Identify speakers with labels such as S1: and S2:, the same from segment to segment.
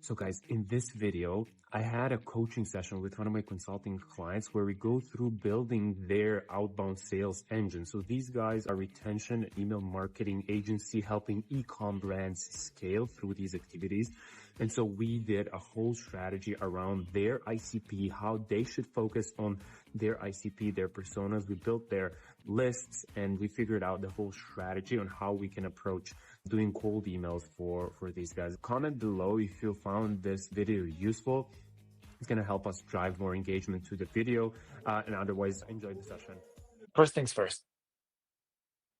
S1: So guys, in this video, I had a coaching session with one of my consulting clients where we go through building their outbound sales engine. So these guys are retention email marketing agency helping ecom brands scale through these activities. And so we did a whole strategy around their ICP, how they should focus on their ICP, their personas. We built their lists and we figured out the whole strategy on how we can approach doing cold emails for these guys. Comment below if you found this video useful. It's going to help us drive more engagement to the video. And otherwise, enjoy the session.
S2: First things first,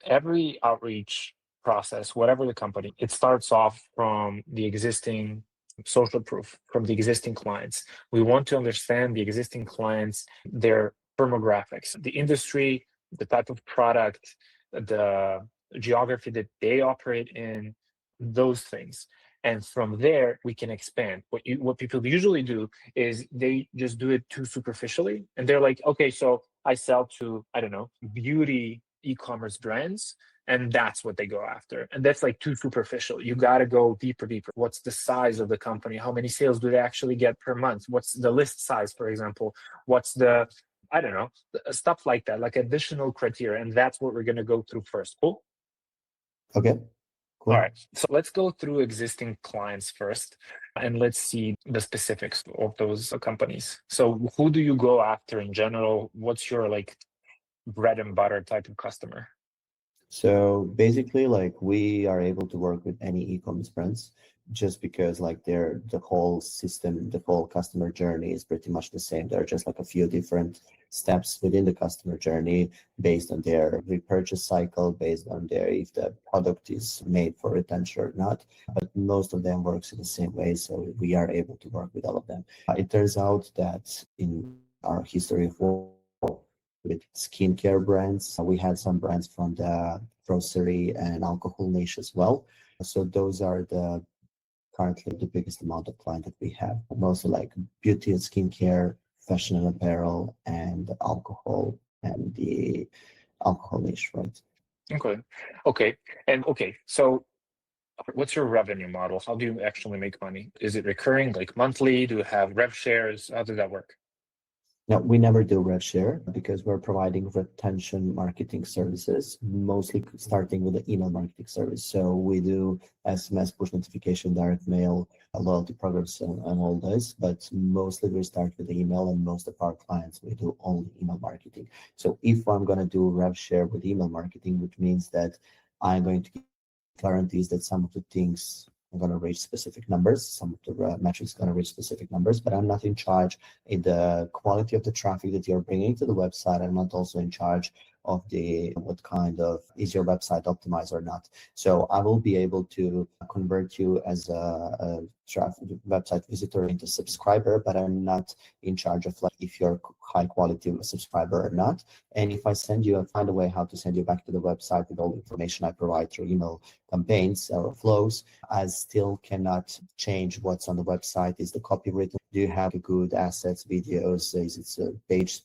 S2: every outreach process, whatever the company, it starts off from the existing social proof, from the existing clients. We want to understand the existing clients, their firmographics, the industry, the type of product, the geography that they operate in, those things. And from there, we can expand. What people usually do is they just do it too superficially. And they're like, okay, so I sell to, I don't know, beauty e-commerce brands. And that's what they go after. And that's like too superficial. You got to go deeper. What's the size of the company? How many sales do they actually get per month? What's the list size, for example? What's the, I don't know, stuff like that, like additional criteria. And that's what we're going to go through first. Cool?
S3: Okay. Cool.
S2: All right. So let's go through existing clients first, and let's see the specifics of those companies. So who do you go after in general? What's your like bread and butter type of customer?
S3: So basically, like, we are able to work with any e-commerce brands just because like the whole system, the whole customer journey is pretty much the same. There are just like a few different steps within the customer journey based on their repurchase cycle, based on their if the product is made for retention or not. But most of them works in the same way, so we are able to work with all of them. It turns out that in our history of work with skincare brands, we had some brands from the grocery and alcohol niche as well. So those are currently the biggest amount of client that we have. Mostly like beauty and skincare, fashion and apparel, and alcohol and the alcohol niche, right?
S2: Okay. And okay, so what's your revenue model? How do you actually make money? Is it recurring, like monthly? Do you have rev shares? How does that work?
S3: No, we never do rev share because we're providing retention marketing services, mostly starting with the email marketing service. So we do SMS, push notification, direct mail, loyalty programs, and all this. But mostly we start with the email, and most of our clients, we do only email marketing. So if I'm going to do rev share with email marketing, which means that I'm going to give guarantees that some of the things are going to reach specific numbers, some of the metrics are going to reach specific numbers, but I'm not in charge in the quality of the traffic that you're bringing to the website. I'm not also in charge of what kind of is your website optimized or not. So I will be able to convert you as a website visitor into subscriber, but I'm not in charge of like if you're high quality subscriber or not. And if I find a way how to send you back to the website with all the information I provide through email campaigns or flows, I still cannot change what's on the website. Is the copy written? Do you have good assets, videos? Is it page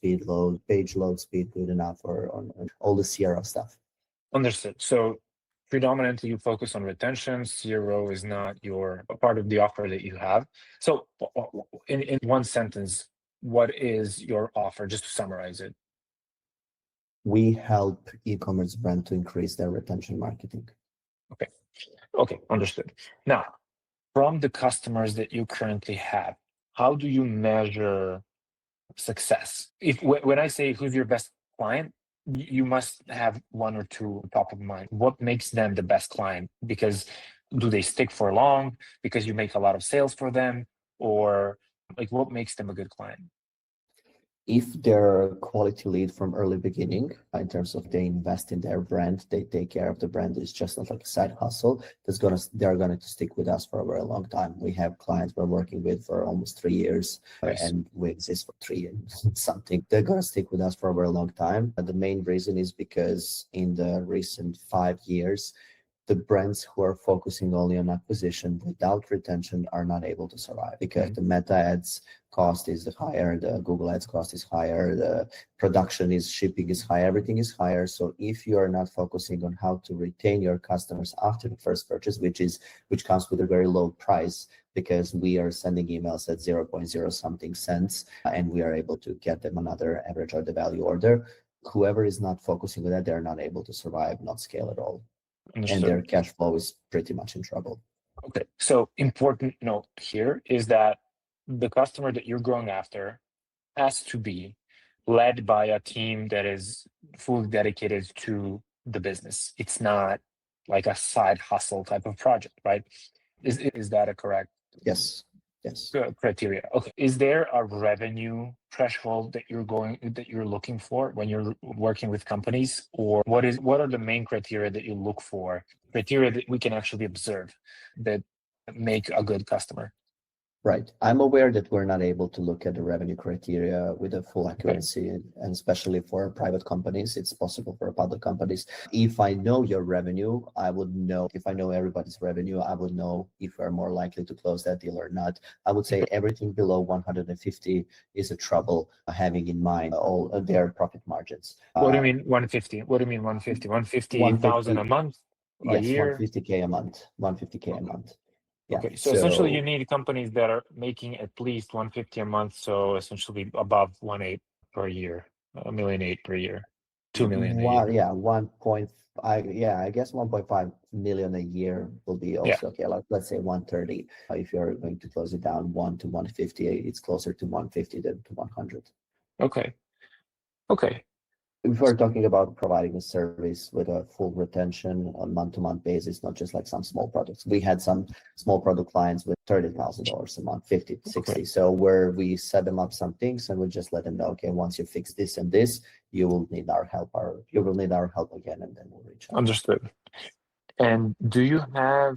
S3: load speed good enough, or all the CRO stuff?
S2: Understood. So predominantly you focus on retention. CRO is not a part of the offer that you have. So in one sentence, what is your offer, just to summarize it?
S3: We help e-commerce brand to increase their retention marketing.
S2: Okay, understood. Now, from the customers that you currently have, how do you measure success? When I say who's your best client, you must have one or two top of mind. What makes them the best client? Because do they stick for long? Because you make a lot of sales for them? Or like what makes them a good client?
S3: If they're a quality lead from early beginning, in terms of they invest in their brand, they take care of the brand, it's just not like a side hustle, they're going to stick with us for a very long time. We have clients we're working with for almost 3 years,
S2: Nice.
S3: And we exist for 3 years something. They're going to stick with us for a very long time. And the main reason is because in the recent 5 years, the brands who are focusing only on acquisition without retention are not able to survive because the meta ads cost is higher, the Google ads cost is higher, the shipping is higher, everything is higher. So if you are not focusing on how to retain your customers after the first purchase, which comes with a very low price, because we are sending emails at 0.0 something cents, and we are able to get them another average order value order. Whoever is not focusing on that, they're not able to survive, not scale at all.
S2: Understood.
S3: And their cash flow is pretty much in trouble.
S2: Okay, so important note here is that the customer that you're going after has to be led by a team that is fully dedicated to the business. It's not like a side hustle type of project, right? Is that a correct
S3: Yes.
S2: criteria? Okay. Is there a revenue threshold that you're looking for when you're working with companies, or what are the main criteria that you look for? Criteria that we can actually observe that make a good customer.
S3: Right. I'm aware that we're not able to look at the revenue criteria with a full accuracy, and especially for private companies, it's possible for public companies. If I know your revenue, I would know. If I know everybody's revenue, I would know if we're more likely to close that deal or not. I would say everything below 150 is a trouble, having in mind all their profit margins.
S2: What do you mean 150? What do you mean 150? 150,000 a month? A
S3: Yes,
S2: year?
S3: 150K a month. 150K a month. Yeah.
S2: Okay, so essentially you need companies that are making at least 150 a month, so essentially above 1.8 per year, 1.8 million per year, 2 million a year.
S3: Yeah, I guess 1.5 million a year will be also okay. Like, let's say 130. If you're going to close it down 1 to 150, it's closer to 150 than to 100.
S2: Okay.
S3: If we're talking about providing a service with a full retention on month-to-month basis, not just like some small products. We had some small product clients with $30,000 a month, 50, 60. Okay. So where we set them up some things and we just let them know, okay, once you fix this and this, you will need our help, again, and then we'll reach out.
S2: Understood. And do you have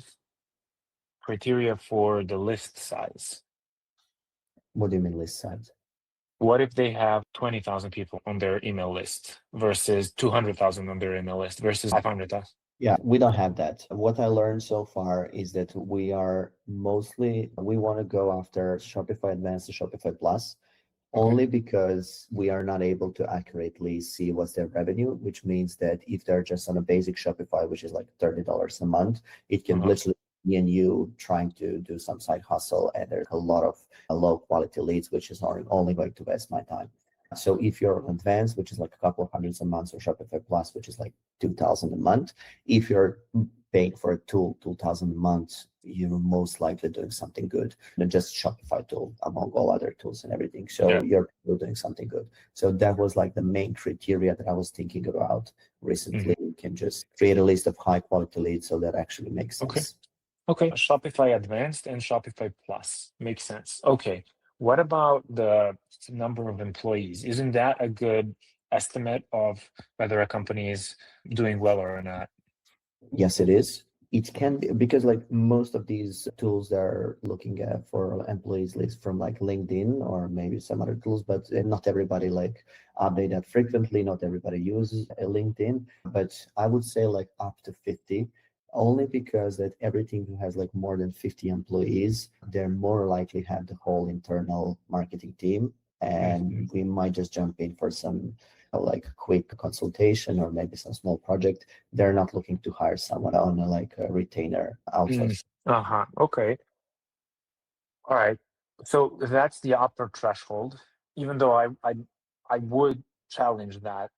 S2: criteria for the list size?
S3: What do you mean list size?
S2: What if they have 20,000 people on their email list versus 200,000 on their email list versus 500,000?
S3: Yeah, we don't have that. What I learned so far is that we want to go after Shopify Advanced and Shopify Plus, only because we are not able to accurately see what's their revenue, which means that if they're just on a basic Shopify, which is like $30 a month, it can literally me and you trying to do some side hustle, and there's a lot of low quality leads, which is only going to waste my time. So if you're advanced, which is like a couple of hundreds a month, or Shopify Plus, which is like 2,000 a month, if you're paying for a tool 2,000 a month, you're most likely doing something good, not just Shopify tool among all other tools and everything. So you're doing something good. So that was like the main criteria that I was thinking about recently. You can just create a list of high quality leads, so that actually makes sense.
S2: Okay, Shopify Advanced and Shopify Plus makes sense. Okay, what about the number of employees? Isn't that a good estimate of whether a company is doing well or not?
S3: Yes, it is. It can be, because like most of these tools are looking at for employees list from like LinkedIn or maybe some other tools, but not everybody like update that frequently. Not everybody uses LinkedIn, but I would say like up to 50. Only because that everything who has like more than 50 employees, they're more likely have the whole internal marketing team, and we might just jump in for some like quick consultation or maybe some small project. They're not looking to hire someone on a retainer outsource.
S2: Okay. All right. So that's the upper threshold, even though I would challenge that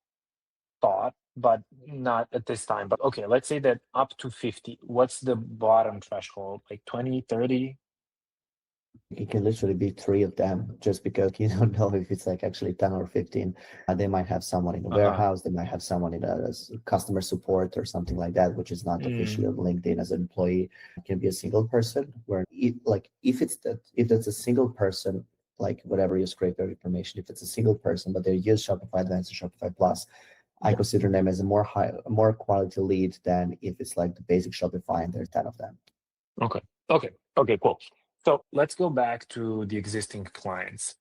S2: thought, but not at this time. But okay, let's say that up to 50. What's the bottom threshold? Like 20, 30?
S3: It can literally be 3 of them, just because you don't know if it's like actually 10 or 15. They might have someone in the warehouse, they might have someone in a customer support or something like that, which is not officially on LinkedIn as an employee. It can be a single person, where if that's a single person, like whatever you scrape your information, if it's a single person but they use Shopify Advanced and Shopify Plus, I consider them as a more quality lead than if it's like the basic Shopify and there's 10 of them.
S2: Okay, cool. So let's go back to the existing clients.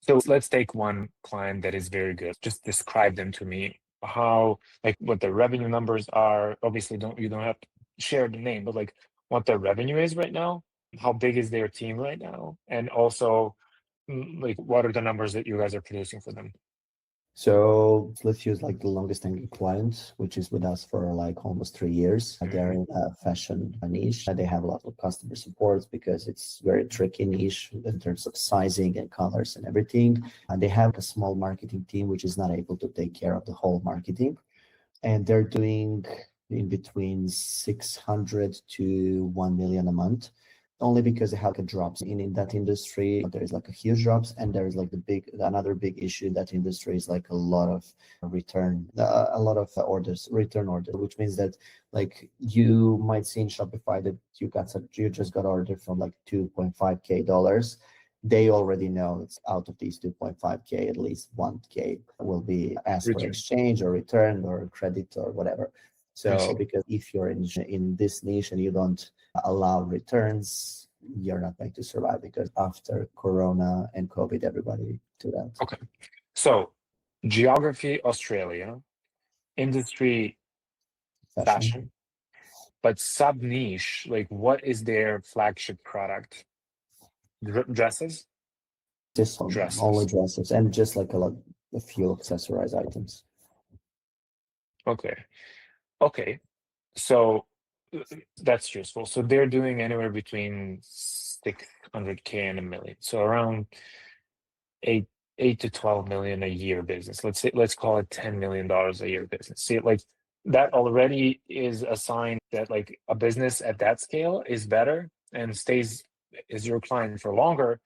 S2: So let's take one client that is very good. Just describe them to me, how, like, what the revenue numbers are. Obviously, you don't have to share the name, but like what their revenue is right now, how big is their team right now, and also like what are the numbers that you guys are producing for them?
S3: So let's use like the longest standing client, which is with us for like almost 3 years. They're in a fashion niche. They have a lot of customer support because it's very tricky niche in terms of sizing and colors and everything. And they have a small marketing team, which is not able to take care of the whole marketing. And they're doing in between 600 to 1 million a month, only because they have drops in that industry. There's like a huge drops, and there's like another big issue in that industry is like a lot of return return orders, which means that like you might see in Shopify that you just got ordered from like $2.5K. They already know it's out of these 2.5K, at least 1K will be asked for exchange or returned or credit or whatever. So because if you're in this niche and you don't allow returns, you're not going to survive, because after Corona and COVID, everybody do that.
S2: Okay. So geography, Australia, industry, fashion, but sub niche, like what is their flagship product? Dresses?
S3: Just
S2: Dresses.
S3: only dresses, and just like a few accessorized items.
S2: Okay. So that's useful. So they're doing anywhere between 600K and $1 million. So around 8 to 12 million a year business. Let's call it $10 million a year business. See, like that already is a sign that like a business at that scale is better and is your client for longer,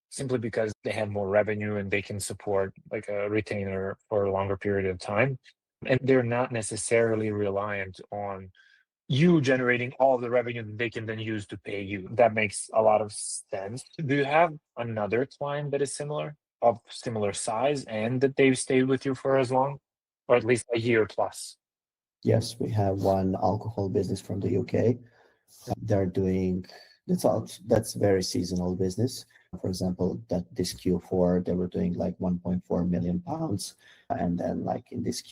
S2: simply because they have more revenue and they can support like a retainer for a longer period of time. And they're not necessarily reliant on you generating all the revenue that they can then use to pay you. That makes a lot of sense. Do you have another client that is similar, of similar size, and that they've stayed with you for as long, or at least a year plus?
S3: Yes, we have one alcohol business from the UK. They're doing that's very seasonal business. For example, that this Q4 they were doing like 1.4 million pounds, and then like in this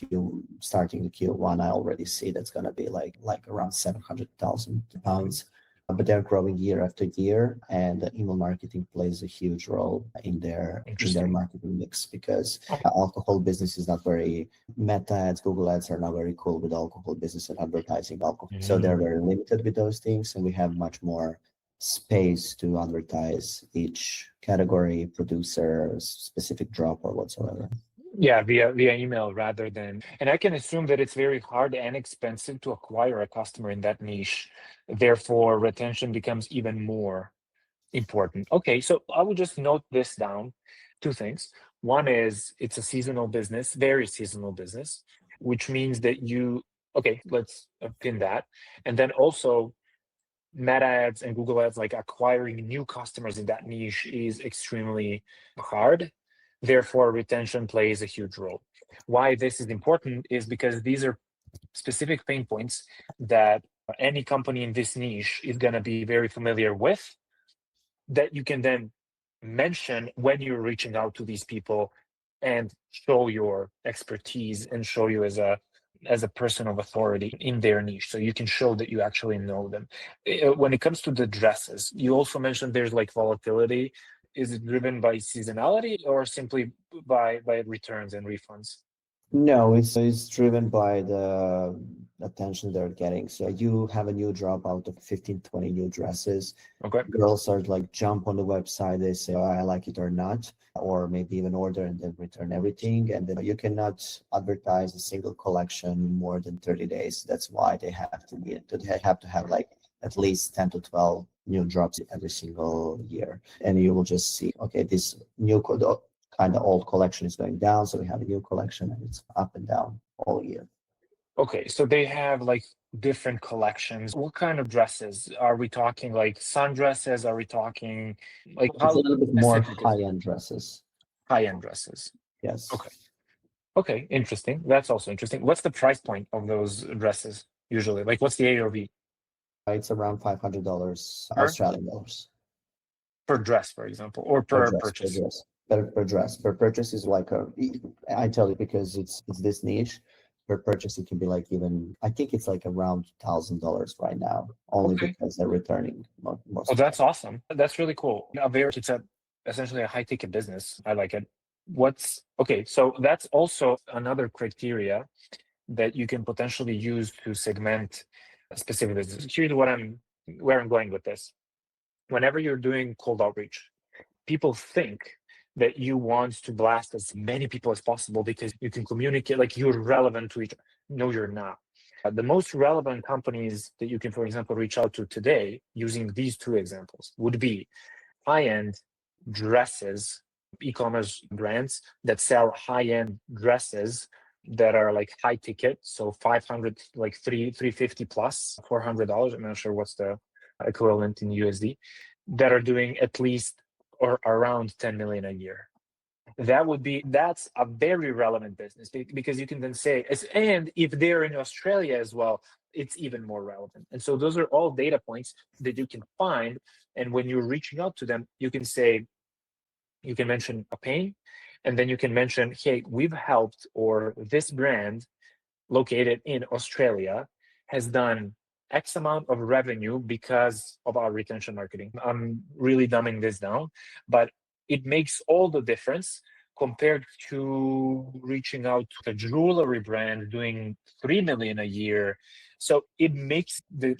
S3: starting the Q1, I already see that's gonna be like around 700,000 pounds. But they're growing year after year, and email marketing plays a huge role in their marketing mix, because alcohol business is not very Meta ads, Google ads are not very cool with alcohol business and advertising alcohol. So they're very limited with those things, and we have much more space to advertise each category, producer, specific drop or whatsoever.
S2: Yeah, via email rather than, and I can assume that it's very hard and expensive to acquire a customer in that niche. Therefore, retention becomes even more important. Okay, so I will just note this down. Two things. One is it's a seasonal business, very seasonal business, which means that let's pin that. And then also Meta ads and Google ads, like acquiring new customers in that niche is extremely hard. Therefore, retention plays a huge role. Why this is important is because these are specific pain points that any company in this niche is going to be very familiar with, that you can then mention when you're reaching out to these people and show your expertise and show you as a person of authority in their niche. So you can show that you actually know them. When it comes to the dresses, you also mentioned there's like volatility. Is it driven by seasonality or simply by returns and refunds?
S3: No, it's driven by the attention they're getting. So you have a new drop out of 15, 20 new dresses.
S2: Okay.
S3: Girls are like jump on the website, they say, oh, I like it or not, or maybe even order and then return everything. And then you cannot advertise a single collection more than 30 days. That's why they have to have like at least 10 to 12 new drops every single year. And you will just see, okay, this new kind of old collection is going down, so we have a new collection, and it's up and down all year.
S2: Okay, so they have like different collections. What kind of dresses are we talking? Like sundresses? Are we talking like
S3: It's a little bit more high-end dresses?
S2: High-end dresses.
S3: Yes.
S2: Okay, interesting. That's also interesting. What's the price point of those dresses usually? Like, what's the AOV?
S3: It's around $500 Australian dollars
S2: per dress, for example, or per purchase.
S3: Per dress. Per purchase is like I tell you, because it's this niche. Per purchase, it can be like even, I think it's like around $1,000 right now, only because they're returning most.
S2: Oh, that's awesome. That's really cool. It's essentially a high ticket business. I like it. okay, so that's also another criteria that you can potentially use to segment specific business. Here's where I'm going with this. Whenever you're doing cold outreach, people think that you want to blast as many people as possible because you can communicate, like you're relevant to each. No, you're not. The most relevant companies that you can, for example, reach out to today using these two examples would be high-end dresses, e-commerce brands that sell high-end dresses that are like high ticket, so 500, like 350 plus $400. I'm not sure what's the equivalent in USD, that are doing at least or around 10 million a year. That's a very relevant business because you can then say, and if they're in Australia as well, it's even more relevant. And so those are all data points that you can find. And when you're reaching out to them, you can say, you can mention a pain, and then you can mention, hey, we've helped, or this brand located in Australia has done X amount of revenue because of our retention marketing. I'm really dumbing this down, but it makes all the difference compared to reaching out to a jewelry brand doing 3 million a year. So it makes the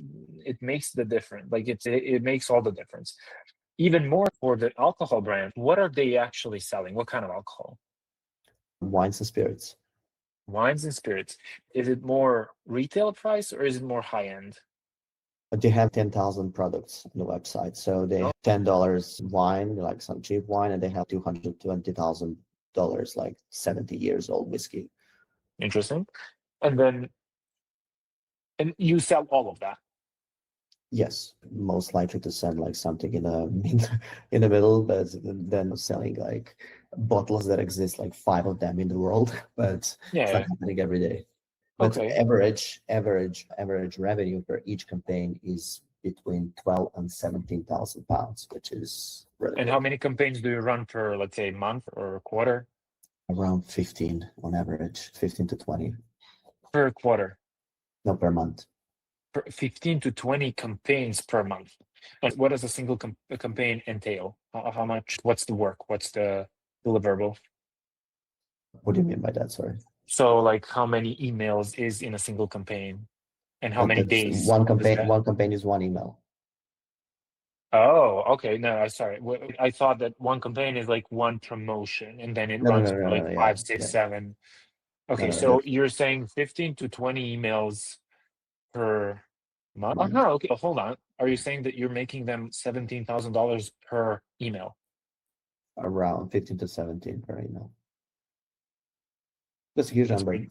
S2: difference. Like it makes all the difference. Even more for the alcohol brand, what are they actually selling? What kind of alcohol?
S3: Wines and spirits.
S2: Wines and spirits. Is it more retail price or is it more high end?
S3: But they have 10,000 products on the website. So they have $10 wine, like some cheap wine, and they have $220,000, like 70 years old whiskey.
S2: Interesting. And you sell all of that?
S3: Yes, most likely to send like something in the middle, but then selling like bottles that exist, like 5 of them in the world, but it's not happening every day. But average revenue for each campaign is between 12 and 17,000 pounds, which is really
S2: And
S3: good.
S2: how many campaigns do you run per, let's say, month or quarter?
S3: Around 15 on average, 15 to 20.
S2: Per quarter?
S3: No, per month.
S2: 15 to 20 campaigns per month. And what does a single campaign entail? How much? What's the work? What's the deliverable?
S3: What do you mean by that? Sorry.
S2: So, like, how many emails is in a single campaign, and how many days?
S3: One campaign is one email.
S2: Oh, okay. No, sorry. I thought that one campaign is like one promotion, and then it runs for like 5, 6, 7. Okay, so you're saying 15 to 20 emails per month? Oh, okay. Hold on. Are you saying that you're making them $17,000 per email?
S3: Around 15 to 17 per email. That's a huge number.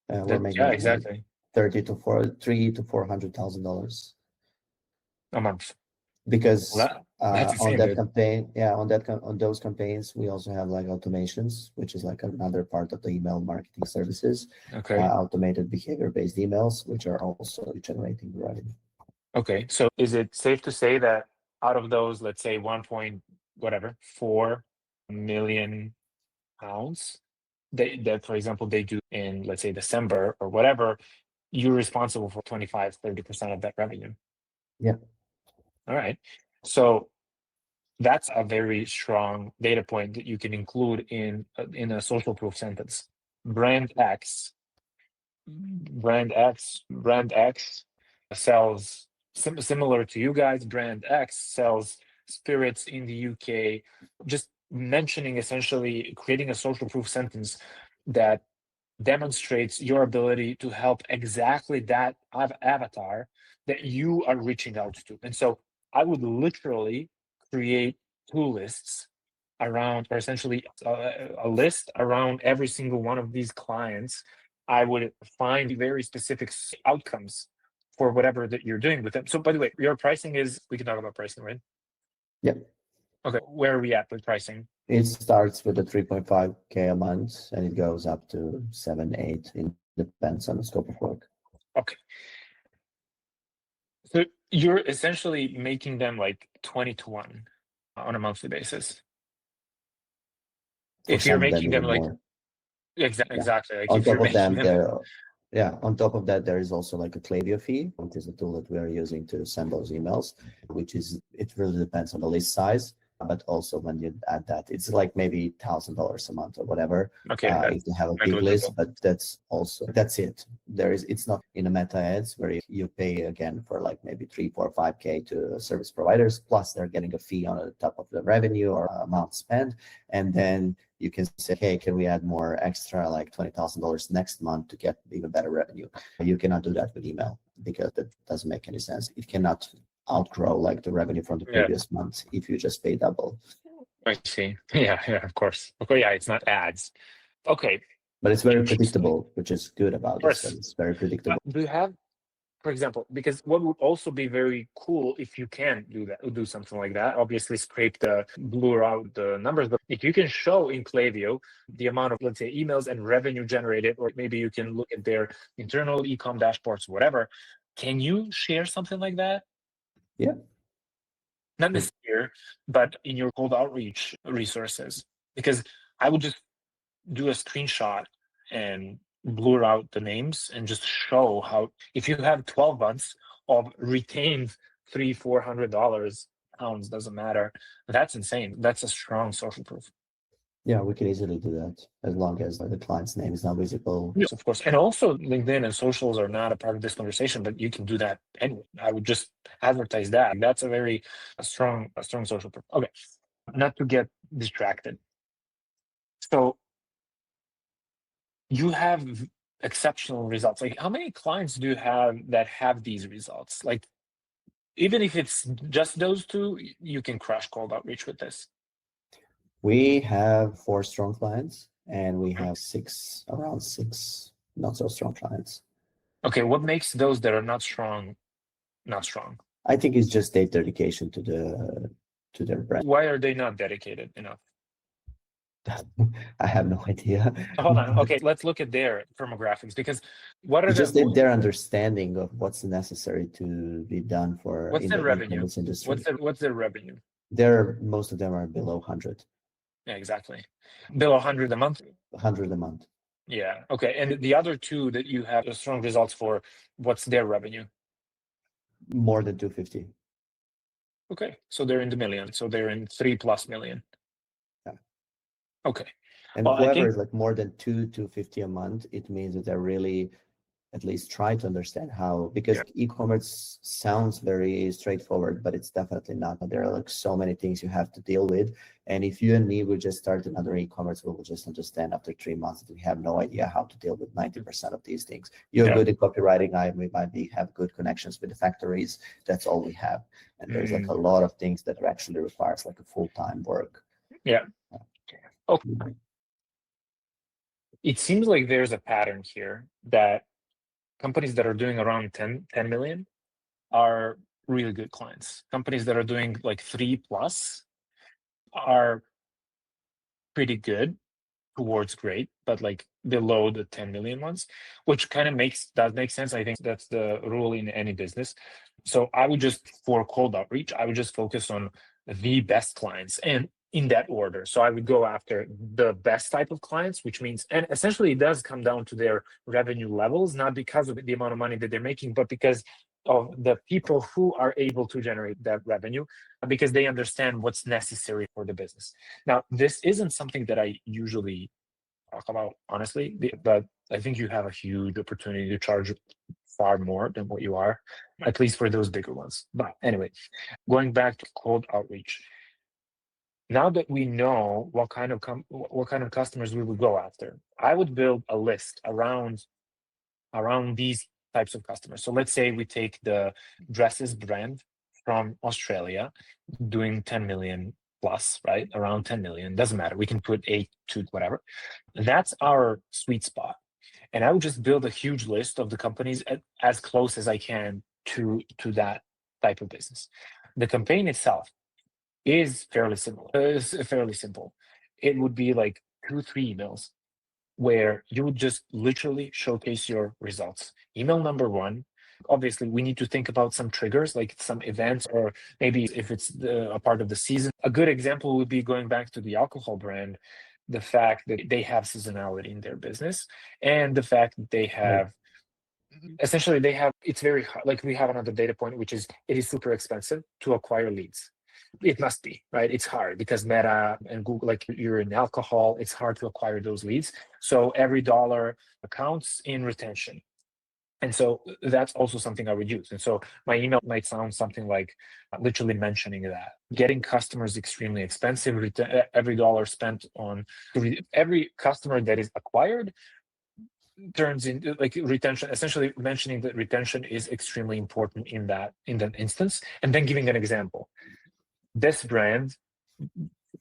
S3: We're making
S2: exactly.
S3: Like $300,000 to $400,000
S2: a month.
S3: Because on that
S2: dude.
S3: campaign, on those campaigns, we also have like automations, which is like another part of the email marketing services.
S2: Okay.
S3: Automated behavior-based emails, which are also generating revenue.
S2: Okay, so is it safe to say that out of those, let's say 4 million pounds, that for example they do in, let's say, December or whatever, you're responsible for 25-30% of that revenue?
S3: Yeah.
S2: All right. So that's a very strong data point that you can include in a social proof sentence. Brand X sells, similar to you guys, Brand X sells spirits in the UK. Just mentioning, essentially creating a social proof sentence that demonstrates your ability to help exactly that avatar that you are reaching out to. And so I would literally create 2 lists around, or essentially a list around every single one of these clients. I would find very specific outcomes for whatever that you're doing with them. So by the way, your pricing is, we can talk about pricing, right?
S3: Yep.
S2: Okay, where are we at with pricing?
S3: It starts with the 3.5K a month and it goes up to 7, 8. It depends on the scope of work.
S2: Okay. So you're essentially making them like 20 to 1 on a monthly basis. If you're making them like more. Exactly. Like
S3: on top of them, on top of that, there is also like a Klaviyo fee, which is a tool that we are using to send those emails, it really depends on the list size. but also when you add that, it's like maybe $1,000 a month or whatever.
S2: Okay,
S3: If you have a big list, but that's it. It's not in a meta ads where you pay again for like maybe 3, 4, 5K to service providers, plus they're getting a fee on the top of the revenue or amount spent. And then you can say, hey, can we add more extra like $20,000 next month to get even better revenue? You cannot do that with email because that doesn't make any sense. It cannot outgrow like the revenue from the previous month if you just pay double.
S2: I see. Yeah, of course. Okay, yeah, it's not ads. Okay.
S3: But it's very predictable, which is good about this. It's very predictable.
S2: Do you have, for example, because what would also be very cool if you can do something like that, obviously blur out the numbers, but if you can show in Klaviyo the amount of, let's say, emails and revenue generated, or maybe you can look at their internal ecom dashboards, whatever, can you share something like that?
S3: Yeah.
S2: Not this year, but in your cold outreach resources, because I would just do a screenshot and blur out the names and just show how, if you have 12 months of retained $300-$400 pounds, doesn't matter. That's insane. That's a strong social proof.
S3: Yeah, we can easily do that as long as the client's name is not visible.
S2: Yes, of course. And also LinkedIn and socials are not a part of this conversation, but you can do that anyway. I would just advertise that. That's a strong social proof. Okay. Not to get distracted. So you have exceptional results. Like, how many clients do you have that have these results? Like, even if it's just those two, you can crush cold outreach with this.
S3: We have 4 strong clients and we have around six not so strong clients.
S2: Okay, what makes those that are not strong?
S3: I think it's just their dedication to their brand.
S2: Why are they not dedicated enough?
S3: I have no idea.
S2: Hold on. Okay, let's look at their firmographics, because what are
S3: it's just their understanding of what's necessary to be done for
S2: what's their revenue?
S3: Industry.
S2: What's their revenue?
S3: Most of them are below 100.
S2: Yeah, exactly. Below 100 a month?
S3: 100 a month.
S2: Yeah. Okay. And the other two that you have strong results for, what's their revenue?
S3: More than 250.
S2: Okay. So they're in the million. So they're in 3+ million.
S3: Yeah.
S2: Okay.
S3: And whoever is like more than 250 a month, it means that they're really at least try to understand how, because e-commerce sounds very straightforward, but it's definitely not. There are like so many things you have to deal with. And if you and me would just start another e-commerce, we will just understand after 3 months that we have no idea how to deal with 90% of these things. You're good at copywriting. We might have good connections with the factories. That's all we have. And there's like a lot of things that actually requires like a full-time work.
S2: Yeah. Okay. It seems like there's a pattern here that companies that are doing around 10 million are really good clients. Companies that are doing like 3+ are pretty good towards great, but like below the 10 million ones, which kind of does make sense. I think that's the rule in any business. So I would just, for cold outreach, I would just focus on the best clients and in that order. So I would go after the best type of clients, which means, and essentially it does come down to their revenue levels, not because of the amount of money that they're making, but because of the people who are able to generate that revenue, because they understand what's necessary for the business. Now, this isn't something that I usually talk about, honestly, but I think you have a huge opportunity to charge far more than what you are, at least for those bigger ones. But anyway, going back to cold outreach. Now that we know what kind of customers we would go after, I would build a list around these types of customers. So let's say we take the dresses brand from Australia, doing 10 million plus, right? Around 10 million, doesn't matter. We can put 8 to whatever. That's our sweet spot. And I would just build a huge list of the companies as close as I can to that type of business. The campaign itself is fairly similar. It's fairly simple. It would be like 2-3 emails where you would just literally showcase your results. Email number 1. Obviously, we need to think about some triggers, like some events, or maybe if it's a part of the season. A good example would be going back to the alcohol brand, the fact that they have seasonality in their business, and the fact that they have, essentially, it's very hard. Like, we have another data point, which is it is super expensive to acquire leads. It must be, right? It's hard because Meta and Google, like you're in alcohol, it's hard to acquire those leads. So every dollar counts in retention. And so that's also something I would use. And so my email might sound something like literally mentioning that. Getting customers extremely expensive. Every dollar spent on every customer that is acquired turns into like retention, essentially mentioning that retention is extremely important in that instance, and then giving an example. This brand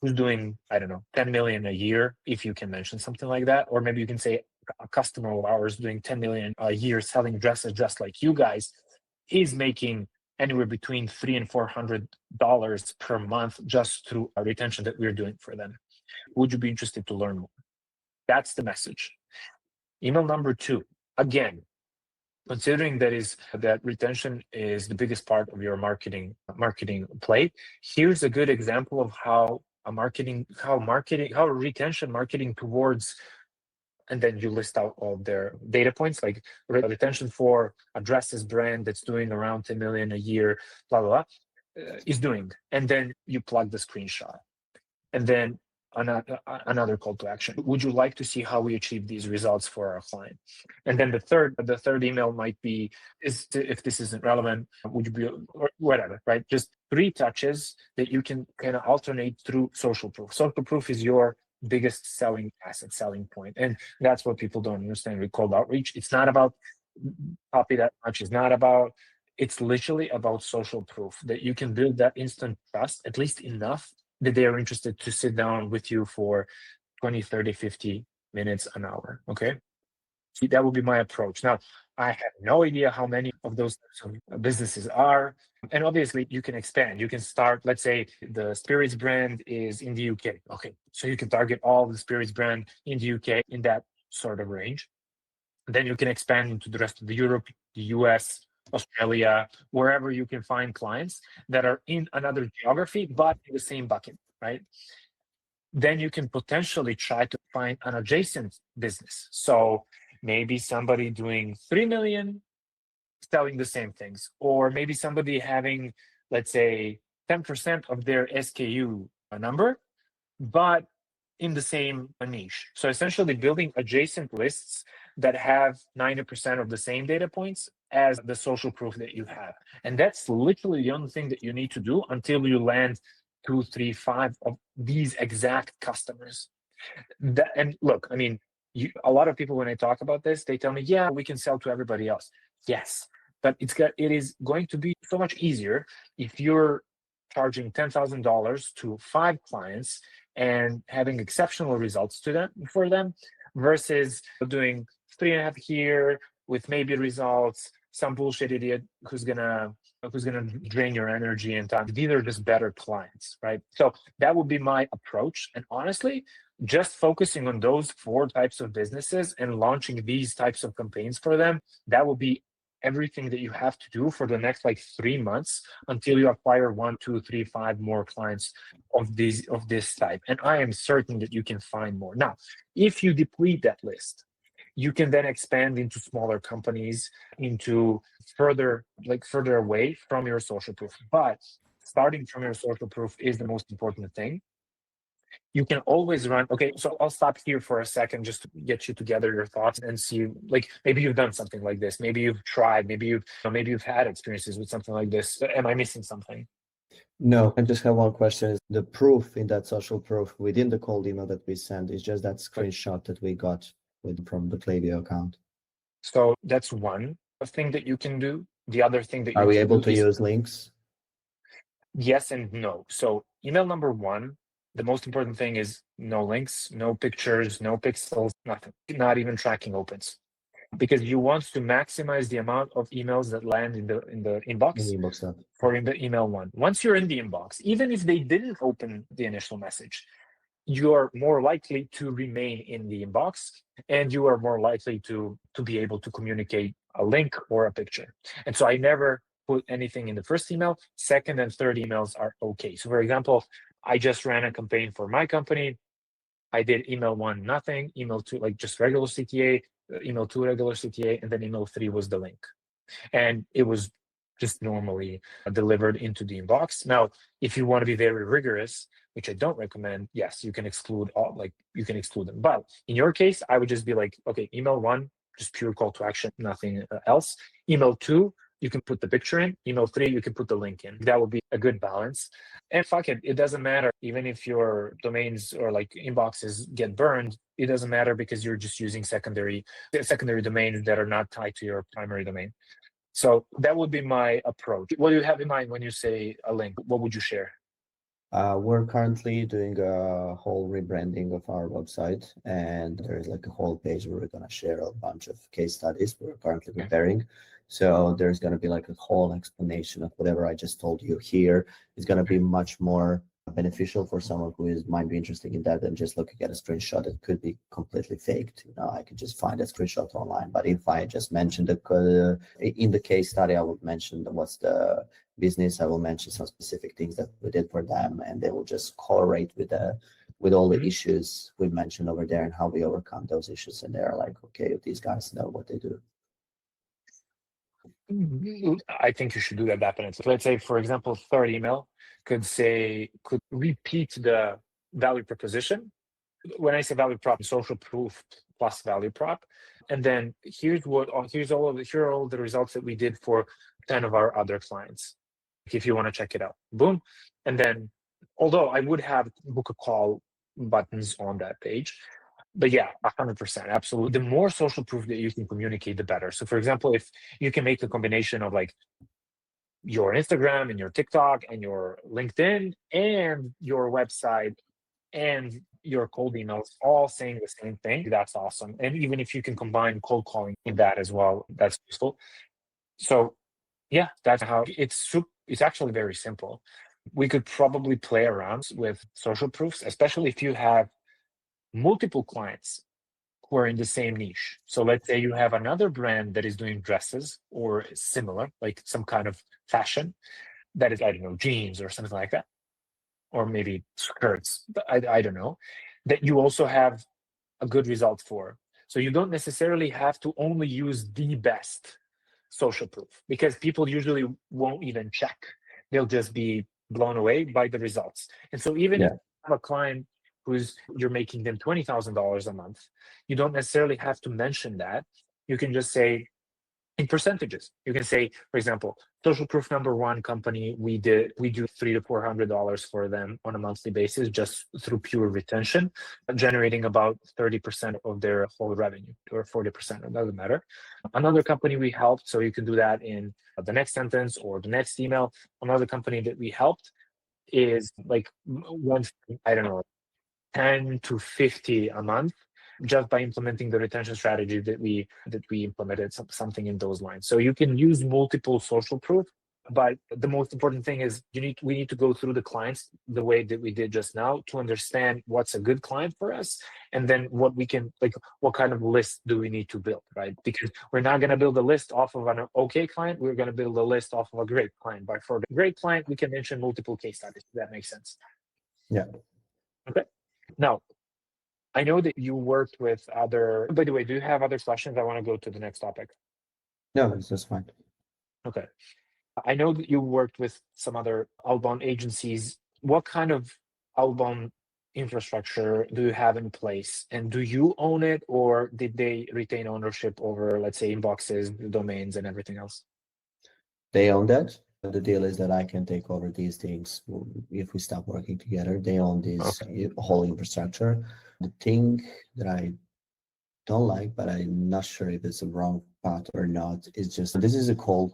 S2: who's doing, I don't know, 10 million a year, if you can mention something like that, or maybe you can say a customer of ours doing 10 million a year selling dresses just like you guys, is making anywhere between $300 and $400 per month just through a retention that we're doing for them. Would you be interested to learn more? That's the message. Email number 2, again, considering that retention is the biggest part of your marketing play, here's a good example of how retention marketing towards, and then you list out all their data points, like retention for a dresses brand that's doing around 10 million a year, blah, blah, blah, is doing. And then you plug the screenshot. And then another call to action. Would you like to see how we achieve these results for our client? And then the third email might be, if this isn't relevant, would you be, or whatever, right? Just 3 touches that you can kind of alternate through social proof. Social proof is your biggest selling point. And that's what people don't understand with cold outreach. It's not about copy that much. It's literally about social proof, that you can build that instant trust, at least enough that they are interested to sit down with you for 20, 30, 50 minutes, an hour, okay? See, that would be my approach. Now, I have no idea how many of those types of businesses are. And obviously, you can expand. You can start, let's say the spirits brand is in the UK. Okay, so you can target all the spirits brand in the UK in that sort of range. Then you can expand into the rest of the Europe, the US, Australia, wherever you can find clients that are in another geography, but in the same bucket, right? Then you can potentially try to find an adjacent business. So maybe somebody doing 3 million selling the same things, or maybe somebody having, let's say, 10% of their SKU number, but in the same niche. So essentially building adjacent lists that have 90% of the same data points as the social proof that you have. And that's literally the only thing that you need to do until you land 2, 3, 5 of these exact customers. And look, I mean, a lot of people, when I talk about this, they tell me, yeah, we can sell to everybody else. Yes, but it is going to be so much easier if you're charging $10,000 to 5 clients and having exceptional results for them versus doing 3.5 here with maybe results, some bullshit idiot who's gonna drain your energy and time. These are just better clients, right? So that would be my approach. And honestly, just focusing on those 4 types of businesses and launching these types of campaigns for them, that will be everything that you have to do for the next 3 months until you acquire 1, 2, 3, 5 more clients of this type. And I am certain that you can find more. Now, if you deplete that list, you can then expand into smaller companies, into further away from your social proof. But starting from your social proof is the most important thing. You can always run. Okay, so I'll stop here for a second just to get you together your thoughts and see, maybe you've done something like this. Maybe you've tried. Maybe you've had experiences with something like this. Am I missing something?
S3: No, I just have one question. The proof in that social proof within the cold email that we send is just that screenshot that we got from the Klaviyo account.
S2: So that's one thing that you can do. The other thing that
S3: are we able to use links?
S2: Yes and no. So email number 1, the most important thing is no links, no pictures, no pixels, nothing, not even tracking opens, because you want to maximize the amount of emails that land in the inbox for email 1. Once you're in the inbox, even if they didn't open the initial message, you're more likely to remain in the inbox, and you are more likely to be able to communicate a link or a picture. And so I never put anything in the first email. Second and third emails are okay. So for example, I just ran a campaign for my company. I did email 1, nothing, email 2, just regular CTA, email 2, regular CTA, and then email 3 was the link. And it was just normally delivered into the inbox. Now, if you want to be very rigorous, which I don't recommend, yes, you can exclude all, like you can exclude them. But in your case, I would just be like, okay, email 1, just pure call to action, nothing else. Email 2, you can put the picture in. Email 3, you can put the link in. That would be a good balance. And fuck it, it doesn't matter. Even if your domains or like inboxes get burned, it doesn't matter because you're just using secondary domains that are not tied to your primary domain. So that would be my approach. What do you have in mind when you say a link? What would you share?
S3: We're currently doing a whole rebranding of our website, and there's like a whole page where we're going to share a bunch of case studies we're currently preparing. So there's going to be like a whole explanation of whatever I just told you here. It's going to be much more beneficial for someone who might be interested in that than just looking at a screenshot that could be completely faked. I could just find a screenshot online. But if I just mentioned in the case study, I would mention what's the business. I will mention some specific things that we did for them, and they will just correlate with all the issues we mentioned over there and how we overcome those issues. And they're like, okay, these guys know what they do.
S2: I think you should do that definitely. Let's say, for example, third email could repeat the value proposition. When I say value prop, social proof plus value prop, and then here are all the results that we did for 10 of our other clients. If you want to check it out, boom. And then, although I would have book a call buttons on that page, but yeah, 100%, absolutely. The more social proof that you can communicate, the better. So for example, if you can make a combination of like your Instagram and your TikTok and your LinkedIn and your website and your cold emails all saying the same thing, that's awesome. And even if you can combine cold calling in that as well, that's useful. So yeah, that's how it's actually very simple. We could probably play around with social proofs, especially if you have multiple clients who are in the same niche. So let's say you have another brand that is doing dresses or similar, like some kind of fashion that is, I don't know, jeans or something like that, or maybe skirts, I don't know, that you also have a good result for. So you don't necessarily have to only use the best social proof, because people usually won't even check. They'll just be blown away by the results. And so even if you have a client you're making them $20,000 a month, you don't necessarily have to mention that. You can just say in percentages. You can say, for example, social proof number 1 company, we do $300 to $400 for them on a monthly basis just through pure retention, generating about 30% of their whole revenue, or 40%, it doesn't matter. Another company we helped, so you can do that in the next sentence or the next email. Another company that we helped is like I don't know, 10 to 50 a month, just by implementing the retention strategy that we implemented, something in those lines. So you can use multiple social proof, but the most important thing is we need to go through the clients the way that we did just now to understand what's a good client for us, and then what kind of list do we need to build, right? Because we're not going to build a list off of an okay client, we're going to build a list off of a great client. But for the great client, we can mention multiple case studies. If that makes sense.
S3: Yeah.
S2: Okay. Now, I know that you worked with other, by the way, do you have other questions? I want to go to the next topic.
S3: No, it's just fine.
S2: Okay. I know that you worked with some other outbound agencies. What kind of outbound infrastructure do you have in place? And do you own it, or did they retain ownership over, let's say, inboxes, domains, and everything else?
S3: They own that. The deal is that I can take over these things if we stop working together. They own this whole infrastructure. The thing that I don't like, but I'm not sure if it's a wrong path or not, is just this is a cold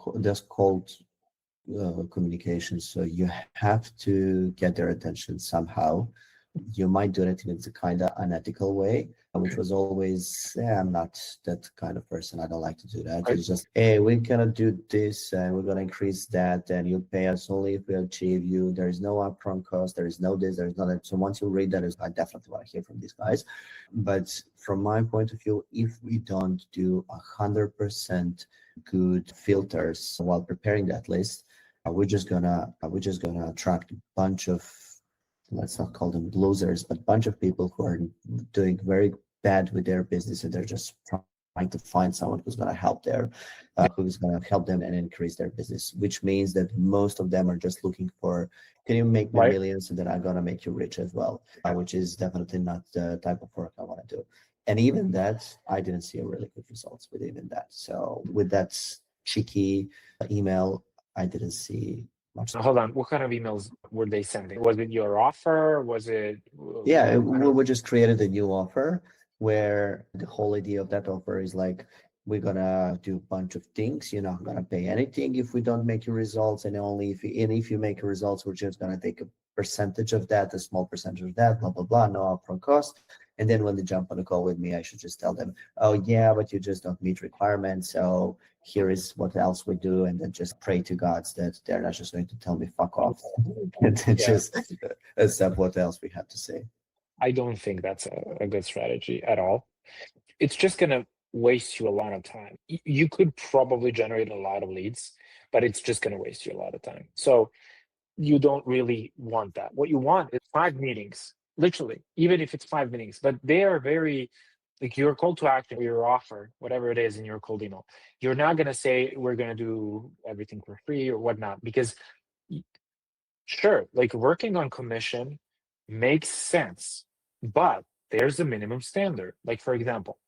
S3: communication. So you have to get their attention somehow. You might do it in a kind of unethical way, which was always, I'm not that kind of person. I don't like to do that. It's just, hey, we're going to do this and we're going to increase that, and you pay us only if we achieve you. There is no upfront cost. There is no this, there is no that. So once you read that, I definitely want to hear from these guys. But from my point of view, if we don't do 100% good filters while preparing that list, we're just gonna attract a bunch of, let's not call them losers, but a bunch of people who are doing very bad with their business, and they're just trying to find someone who's going to help them and increase their business, which means that most of them are just looking for, can you make me millions and then I'm going to make you rich as well, which is definitely not the type of work I want to do. And even that, I didn't see a really good results with even that. So with that cheeky email, I didn't see much.
S2: Hold on. What kind of emails were they sending? Was it your offer? Was it?
S3: Yeah, we just created a new offer where the whole idea of that offer is like, we're gonna do a bunch of things. You're not gonna pay anything if we don't make your results, and only if you make your results, we're just gonna take a percentage of that, a small percentage of that, blah blah blah, no upfront cost. And then when they jump on a call with me, I should just tell them, oh yeah, but you just don't meet requirements. So here is what else we do, and then just pray to gods that they're not just going to tell me fuck off, and then just accept what else we have to say.
S2: I don't think that's a good strategy at all. It's just gonna waste you a lot of time. You could probably generate a lot of leads, but it's just gonna waste you a lot of time. So you don't really want that. What you want is 5 meetings, literally, even if it's 5 meetings, but they are very, like, your call to action, your offer, whatever it is in your cold email, you're not going to say we're going to do everything for free or whatnot, because sure, like, working on commission makes sense, but there's a minimum standard. Like, for example,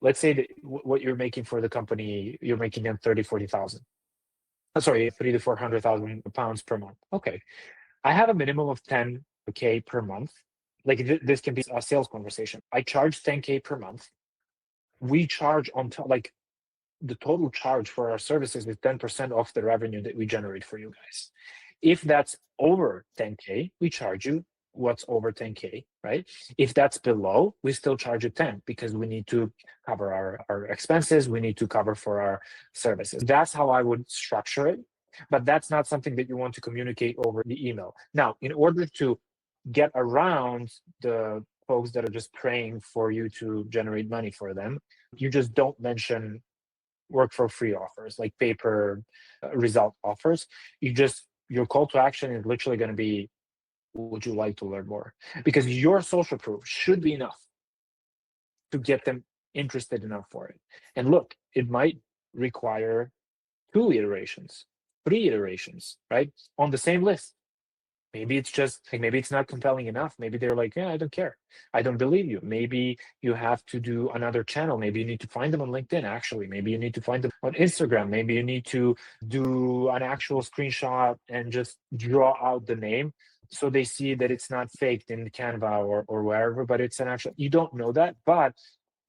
S2: let's say that what you're making for the company, you're making them 30,000-40,000. Sorry, 300,000 to 400,000 pounds per month. Okay, I have a minimum of 10K per month. Like, this can be a sales conversation. I charge 10K per month. We charge on top, like, the total charge for our services is 10% off the revenue that we generate for you guys. If that's over 10K, we charge you what's over 10K, right? If that's below, we still charge you 10 because we need to cover our expenses. We need to cover for our services. That's how I would structure it. But that's not something that you want to communicate over the email. Now, in order to get around the folks that are just praying for you to generate money for them, you just don't mention work for free offers, like paper result offers. Your call to action is literally going to be, would you like to learn more? Because your social proof should be enough to get them interested enough for it. And look, it might require 2 iterations, 3 iterations, right? On the same list. Maybe it's just like, maybe it's not compelling enough. Maybe they're like, yeah, I don't care. I don't believe you. Maybe you have to do another channel. Maybe you need to find them on LinkedIn, actually. Maybe you need to find them on Instagram. Maybe you need to do an actual screenshot and just draw out the name so they see that it's not faked in Canva or wherever, but it's an actual, you don't know that, but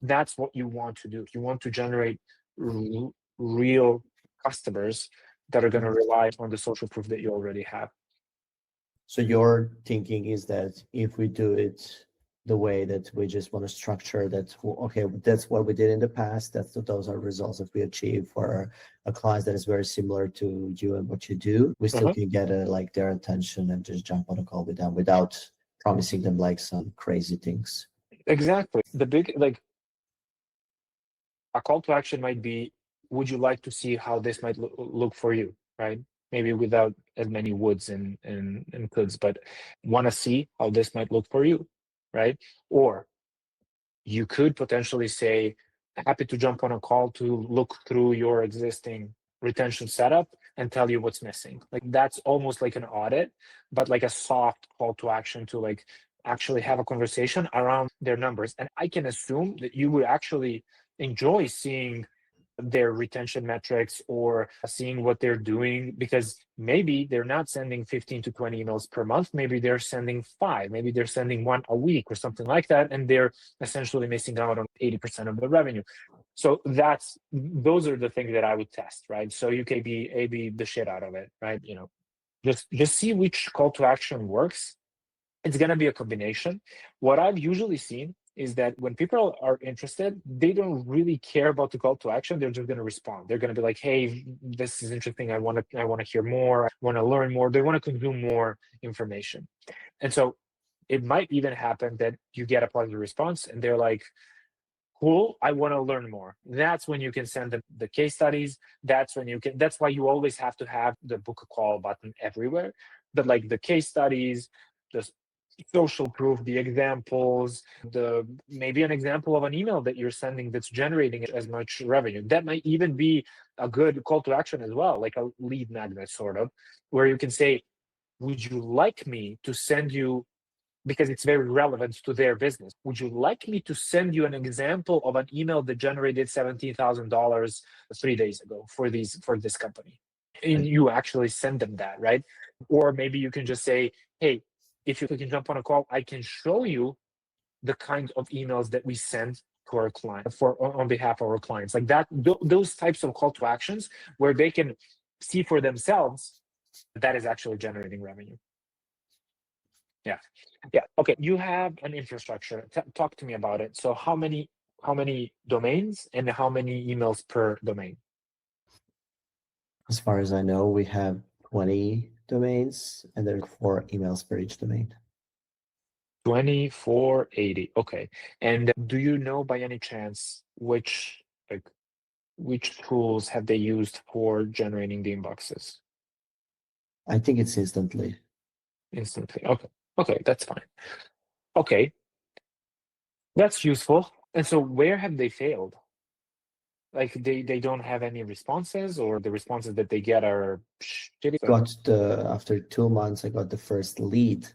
S2: that's what you want to do. You want to generate real customers that are going to rely on the social proof that you already have.
S3: So your thinking is that if we do it the way that we just want to structure that, okay, that's what we did in the past, those are results that we achieve for a client that is very similar to you and what you do, we still can get like their attention and just jump on a call with them without promising them like some crazy things.
S2: Exactly. The big, like, a call to action might be, would you like to see how this might look for you, right? Maybe without as many woulds and coulds, but want to see how this might look for you, right? Or you could potentially say, happy to jump on a call to look through your existing retention setup and tell you what's missing. Like, that's almost like an audit, but like a soft call to action to, like, actually have a conversation around their numbers. And I can assume that you would actually enjoy seeing their retention metrics or seeing what they're doing, because maybe they're not sending 15 to 20 emails per month. Maybe they're sending 5, maybe they're sending 1 a week or something like that. And they're essentially missing out on 80% of the revenue. So those are the things that I would test, right? So you can A/B the shit out of it, right? You know, just see which call to action works. It's going to be a combination. What I've usually seen is that when people are interested, they don't really care about the call to action. They're just going to respond. They're going to be like, hey, this is interesting. I want to hear more. I want to learn more. They want to consume more information. And so it might even happen that you get a positive response and they're like, cool, I want to learn more. That's when you can send them the case studies. That's why you always have to have the book a call button everywhere. But like the case studies, the social proof, the examples, maybe an example of an email that you're sending that's generating as much revenue. That might even be a good call to action as well, like a lead magnet sort of, where you can say, would you like me to send you, because it's very relevant to their business, would you like me to send you an example of an email that generated $17,000 3 days ago for this company? And you actually send them that, right? Or maybe you can just say, hey, if you can jump on a call, I can show you the kind of emails that we send to our client on behalf of our clients. Like that, those types of call to actions where they can see for themselves that is actually generating revenue. Yeah. Okay. You have an infrastructure. Talk to me about it. So how many domains and how many emails per domain?
S3: As far as I know, we have 20 domains and there are 4 emails per each domain.
S2: 2480. Okay. And do you know by any chance which tools have they used for generating the inboxes?
S3: I think it's instantly.
S2: Instantly. Okay. Okay, that's fine. Okay. That's useful. And so where have they failed? Like they don't have any responses, or the responses that they get are shitty?
S3: After 2 months, I got the first lead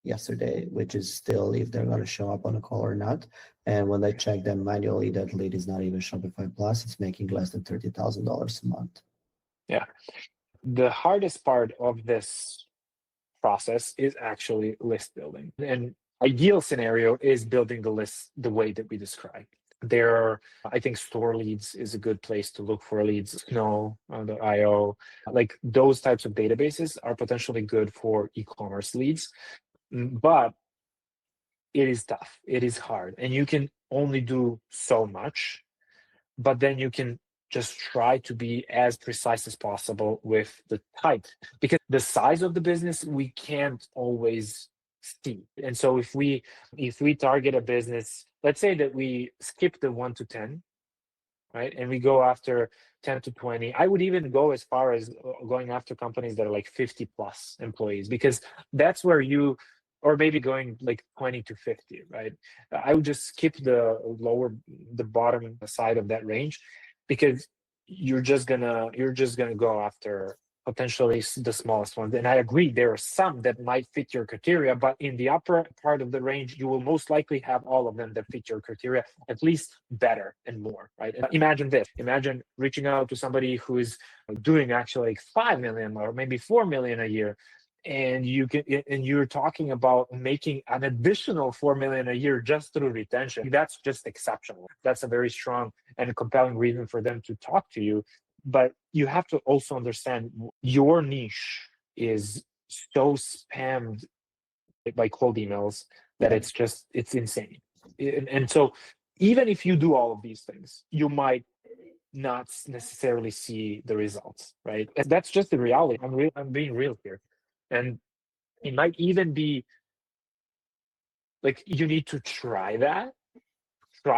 S3: yesterday, which is still if they're going to show up on a call or not. And when I check them manually, that lead is not even Shopify Plus. It's making less than $30,000 a month.
S2: Yeah. The hardest part of this process is actually list building. And ideal scenario is building the list the way that we described. I think Store Leads is a good place to look for leads. Snow.io, like those types of databases are potentially good for e-commerce leads, but it is tough. It is hard, and you can only do so much. But then you can just try to be as precise as possible with the type, because the size of the business we can't always see. And so if we target a business, let's say that we skip the 1 to 10, right, and we go after 10 to 20, I would even go as far as going after companies that are like 50 plus employees, because that's where you, or maybe going like 20 to 50, right? I would just skip the bottom side of that range, because you're just gonna go after potentially the smallest ones. And I agree, there are some that might fit your criteria, but in the upper part of the range, you will most likely have all of them that fit your criteria, at least better and more, right? And imagine this, imagine reaching out to somebody who is doing actually like 5 million or maybe 4 million a year, and you're talking about making an additional 4 million a year just through retention. That's just exceptional. That's a very strong and compelling reason for them to talk to you. But you have to also understand your niche is so spammed by cold emails that it's insane. And so even if you do all of these things, you might not necessarily see the results, right? And that's just the reality. I'm being real here. And it might even be like you need to try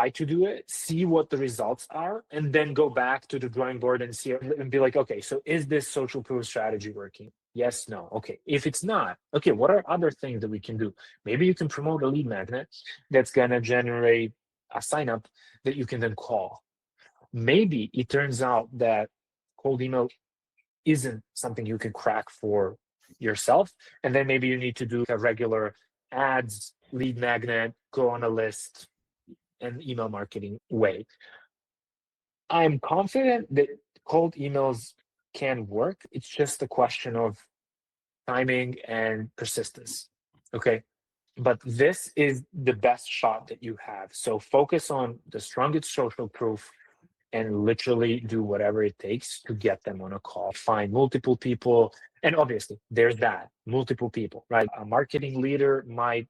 S2: to do it, see what the results are, and then go back to the drawing board and see and be like, okay, so is this social proof strategy working? Yes, no. Okay. If it's not, okay, what are other things that we can do? Maybe you can promote a lead magnet that's gonna generate a sign up that you can then call. Maybe it turns out that cold email isn't something you can crack for yourself, and then maybe you need to do a regular ads, lead magnet, go on a list, and email marketing way. I'm confident that cold emails can work. It's just a question of timing and persistence. Okay. But this is the best shot that you have. So focus on the strongest social proof and literally do whatever it takes to get them on a call. Find multiple people. And obviously, there's that, multiple people, right? A marketing leader might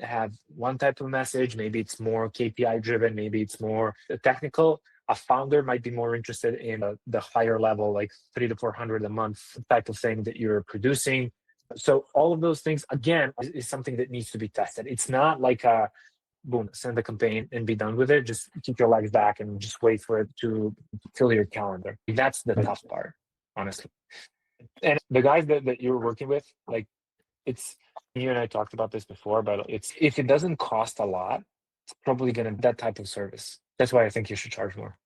S2: have one type of message. Maybe it's more KPI driven. Maybe it's more technical. A founder might be more interested in the higher level, like 300 to 400 a month type of thing that you're producing. So all of those things, again, is something that needs to be tested. It's not like a boom, send the campaign and be done with it. Just keep your legs back and just wait for it to fill your calendar. That's the tough part, honestly. And the guys that you're working with, like it's, you and I talked about this before, but it's, if it doesn't cost a lot, it's probably going to that type of service. That's why I think you should charge more.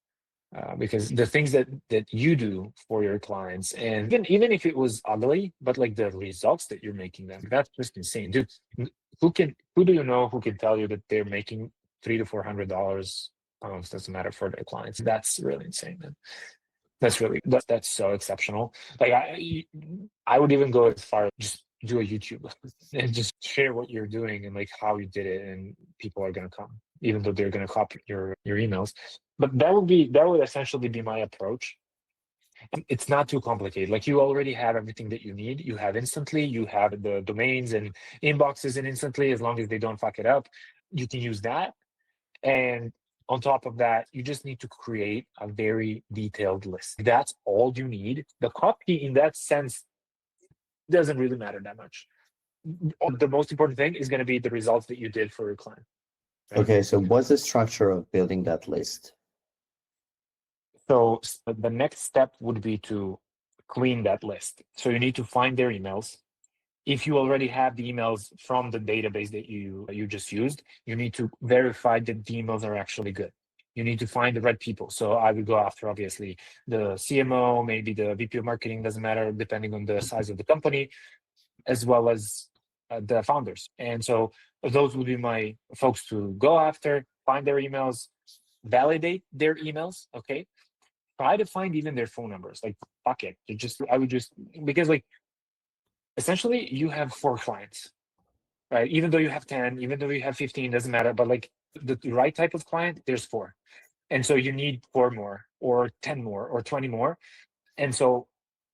S2: Because the things that you do for your clients, and even if it was ugly, but like the results that you're making them, that's just insane, dude. Who do you know who can tell you that they're making $300 to $400 pounds, doesn't matter, for their clients? That's really insane, man. That's so exceptional. Like I would even go as far as just do a YouTube and just share what you're doing and like how you did it, and people are gonna come, even though they're gonna copy your emails. But that would essentially be my approach. And it's not too complicated. Like, you already have everything that you need. You have Instantly, you have the domains and inboxes in Instantly, as long as they don't fuck it up. You can use that. And on top of that, you just need to create a very detailed list. That's all you need. The copy, in that sense, doesn't really matter that much. The most important thing is going to be the results that you did for your client.
S3: Right? Okay, so what's the structure of building that list?
S2: So the next step would be to clean that list. So you need to find their emails. If you already have the emails from the database that you just used, you need to verify that the emails are actually good. You need to find the right people. So I would go after, obviously, the CMO, maybe the VP of marketing, doesn't matter, depending on the size of the company, as well as the founders. And so those would be my folks to go after, find their emails, validate their emails, okay? Try to find even their phone numbers. Like, fuck it. I would just, because like, essentially you have 4 clients, right? Even though you have 10, even though you have 15, doesn't matter. But like, the right type of client, there's 4. And so you need 4 more or 10 more or 20 more. And so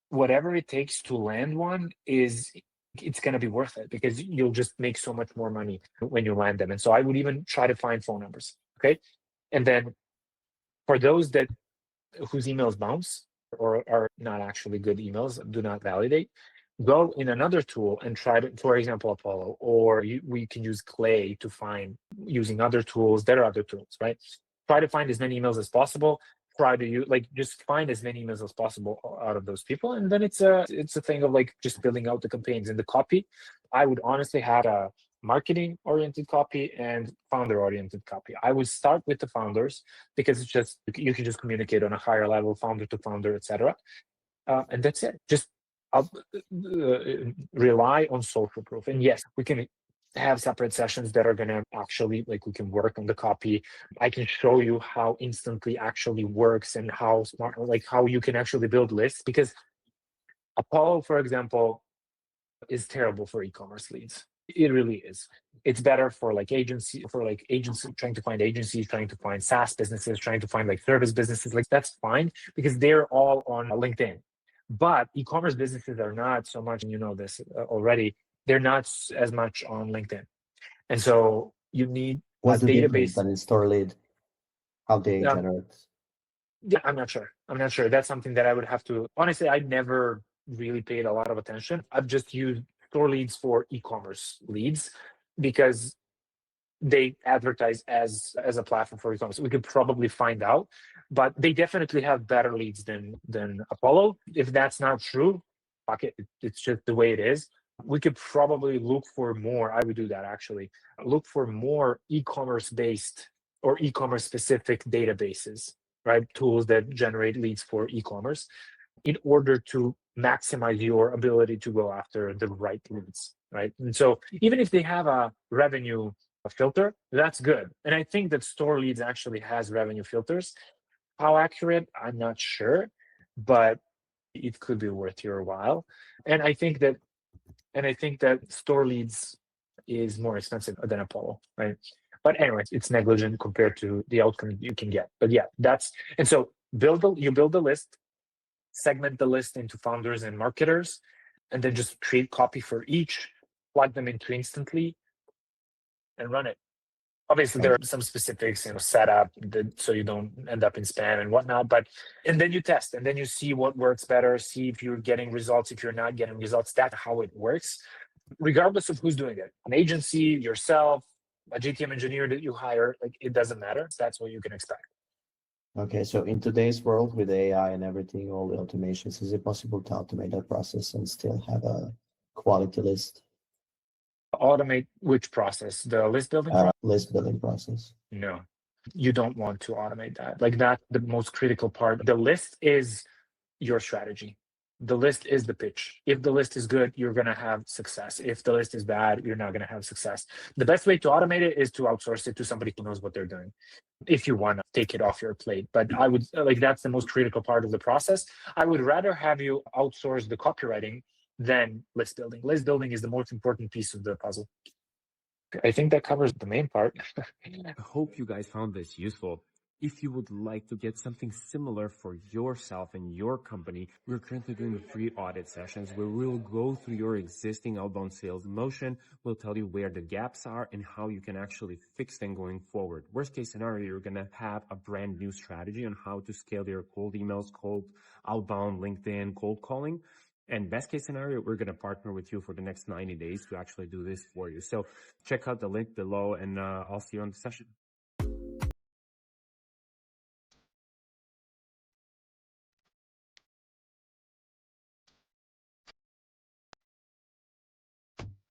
S2: whatever it takes to land one it's going to be worth it, because you'll just make so much more money when you land them. And so I would even try to find phone numbers. Okay. And then for those whose emails bounce or are not actually good emails, do not validate, go in another tool and try to, for example, Apollo, or we can use Clay to find, using other tools. There are other tools, right? Try to find as many emails as possible. Try to just find as many emails as possible out of those people. And then it's a thing of like just building out the campaigns. And the copy, I would honestly have a marketing oriented copy and founder oriented copy. I would start with the founders, because it's just, you can just communicate on a higher level, founder to founder, etc. And that's it. Just rely on social proof. And yes, we can have separate sessions that are going to actually, like, we can work on the copy. I can show you how Instantly actually works and how smart, like how you can actually build lists, because Apollo, for example, is terrible for e-commerce leads. It really is. It's better for agencies trying to find agencies, trying to find SaaS businesses, trying to find like service businesses. Like, that's fine, because they're all on LinkedIn. But e-commerce businesses are not so much, and you know this already, they're not as much on LinkedIn. And so you need
S3: what's
S2: a
S3: the
S2: database.
S3: Difference than in store lead, how they generate?
S2: Yeah, I'm not sure. That's something that I would have to, honestly, I never really paid a lot of attention. I've just used store leads for e-commerce leads, because they advertise as a platform for e-commerce. We could probably find out, but they definitely have better leads than Apollo. If that's not true, fuck it. It's just the way it is. We could probably look for more. I would do that, actually. Look for more e-commerce based or e-commerce specific databases, right? Tools that generate leads for e-commerce, in order to maximize your ability to go after the right leads, right? And so even if they have a revenue filter, that's good. And I think that store leads actually has revenue filters. How accurate, I'm not sure, but it could be worth your while. And I think that store leads is more expensive than Apollo, right? But anyways, it's negligent compared to the outcome you can get. But yeah, and so you build the list, segment the list into founders and marketers, and then just create copy for each, plug them into Instantly, and run it. Obviously, there are some specifics, setup, so you don't end up in spam and whatnot. And then you test, and then you see what works better, see if you're getting results, if you're not getting results. That's how it works, regardless of who's doing it. An agency, yourself, a GTM engineer that you hire, like, it doesn't matter. That's what you can expect.
S3: Okay, so in today's world with AI and everything, all the automations, is it possible to automate that process and still have a quality list?
S2: automate which process? The list building
S3: list building process.
S2: No, you don't want to automate that. Like that's the most critical part. The list is your strategy. The list is the pitch. If the list is good, you're going to have success. If the list is bad, you're not going to have success. The best way to automate it is to outsource it to somebody who knows what they're doing, if you want to take it off your plate. But I would that's the most critical part of the process. I would rather have you outsource the copywriting than list building. List building is the most important piece of the puzzle. I think that covers the main part.
S1: I hope you guys found this useful. If you would like to get something similar for yourself and your company, we're currently doing free audit sessions where we'll go through your existing outbound sales motion. We'll tell you where the gaps are and how you can actually fix them going forward. Worst case scenario, you're going to have a brand new strategy on how to scale your cold emails, cold outbound, LinkedIn, cold calling. And best case scenario, we're going to partner with you for the next 90 days to actually do this for you. So check out the link below, and I'll see you on the session.